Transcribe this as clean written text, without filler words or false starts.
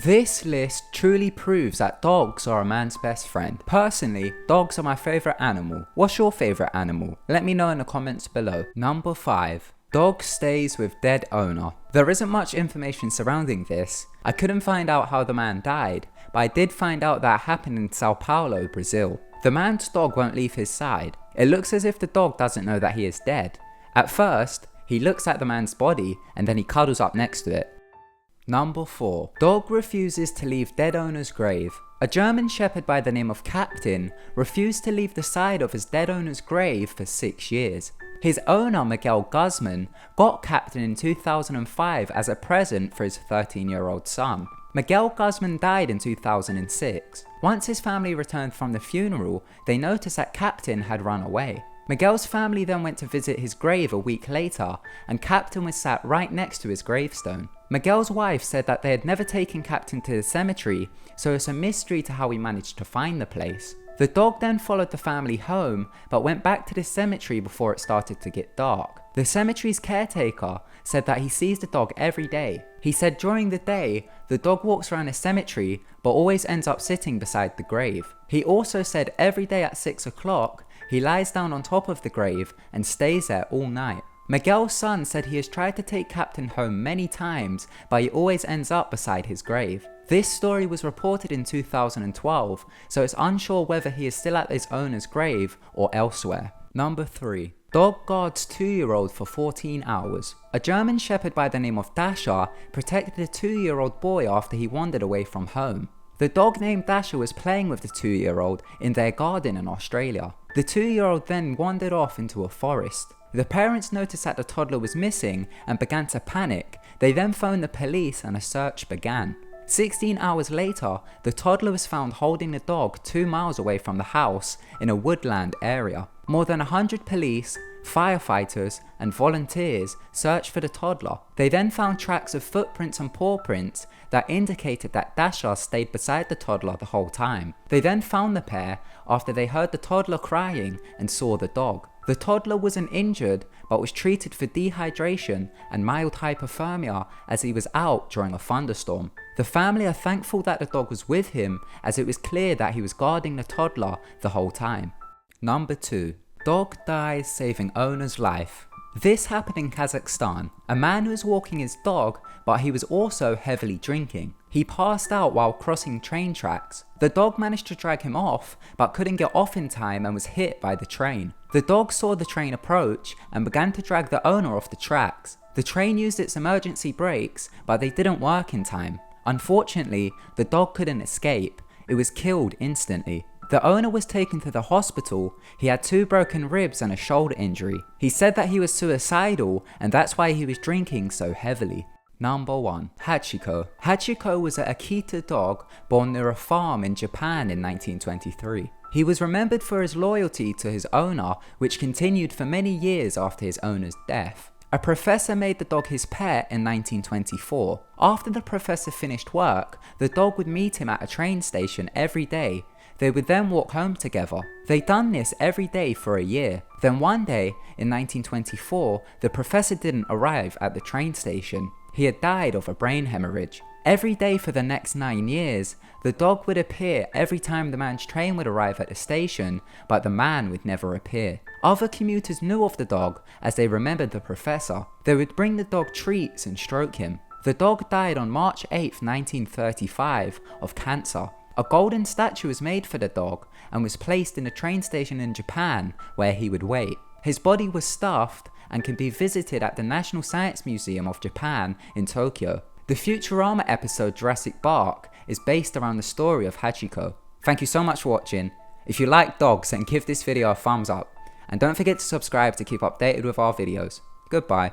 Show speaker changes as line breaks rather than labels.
This list truly proves that dogs are a man's best friend. Personally, dogs are my favourite animal. What's your favourite animal? Let me know in the comments below. Number 5. Dog stays with dead owner. There isn't much information surrounding this. I couldn't find out how the man died, but I did find out that happened in Sao Paulo, Brazil. The man's dog won't leave his side. It looks as if the dog doesn't know that he is dead. At first, he looks at the man's body and then he cuddles up next to it. Number 4. Dog refuses to leave dead owner's grave. A German shepherd by the name of Captain refused to leave the side of his dead owner's grave for 6 years. His owner, Miguel Guzman, got Captain in 2005 as a present for his 13-year-old son. Miguel Guzman died in 2006. Once his family returned from the funeral, they noticed that Captain had run away. Miguel's family then went to visit his grave a week later, and Captain was sat right next to his gravestone. Miguel's wife said that they had never taken Captain to the cemetery, so it's a mystery to how he managed to find the place. The dog then followed the family home, but went back to the cemetery before it started to get dark. The cemetery's caretaker said that he sees the dog every day. He said during the day, the dog walks around the cemetery, but always ends up sitting beside the grave. He also said every day at 6 o'clock, he lies down on top of the grave and stays there all night. Miguel's son said he has tried to take Captain home many times, but he always ends up beside his grave. This story was reported in 2012, so it's unsure whether he is still at his owner's grave or elsewhere. Number 3. Dog guards 2-year-old for 14 hours. A German shepherd by the name of Dasher protected a 2-year-old boy after he wandered away from home. The dog named Dasher was playing with the 2-year-old in their garden in Australia. The 2-year-old then wandered off into a forest. The parents noticed that the toddler was missing and began to panic. They then phoned the police and a search began. 16 hours later, the toddler was found holding the dog 2 miles away from the house in a woodland area. More than 100 police, firefighters and volunteers searched for the toddler. They then found tracks of footprints and paw prints that indicated that Dasher stayed beside the toddler the whole time. They then found the pair after they heard the toddler crying and saw the dog. The toddler wasn't injured but was treated for dehydration and mild hypothermia as he was out during a thunderstorm. The family are thankful that the dog was with him, as it was clear that he was guarding the toddler the whole time. Number 2. Dog dies saving owner's life. This happened in Kazakhstan. A man was walking his dog, but he was also heavily drinking. He passed out while crossing train tracks. The dog managed to drag him off, but couldn't get off in time and was hit by the train. The dog saw the train approach and began to drag the owner off the tracks. The train used its emergency brakes, but they didn't work in time. Unfortunately, the dog couldn't escape. It was killed instantly. The owner was taken to the hospital. He had 2 broken ribs and a shoulder injury. He said that he was suicidal and that's why he was drinking so heavily. Number 1. Hachiko. Hachiko was an Akita dog born near a farm in Japan in 1923. He was remembered for his loyalty to his owner, which continued for many years after his owner's death. A professor made the dog his pet in 1924. After the professor finished work, the dog would meet him at a train station every day. They would then walk home together. They'd done this every day for a year. Then one day, in 1924, the professor didn't arrive at the train station. He had died of a brain hemorrhage. Every day for the next 9 years, the dog would appear every time the man's train would arrive at the station, but the man would never appear. Other commuters knew of the dog as they remembered the professor. They would bring the dog treats and stroke him. The dog died on March 8, 1935 of cancer. A golden statue was made for the dog and was placed in a train station in Japan where he would wait. His body was stuffed and can be visited at the National Science Museum of Japan in Tokyo. The Futurama episode Jurassic Park is based around the story of Hachiko. Thank you so much for watching. If you like dogs, then give this video a thumbs up. And don't forget to subscribe to keep updated with our videos. Goodbye.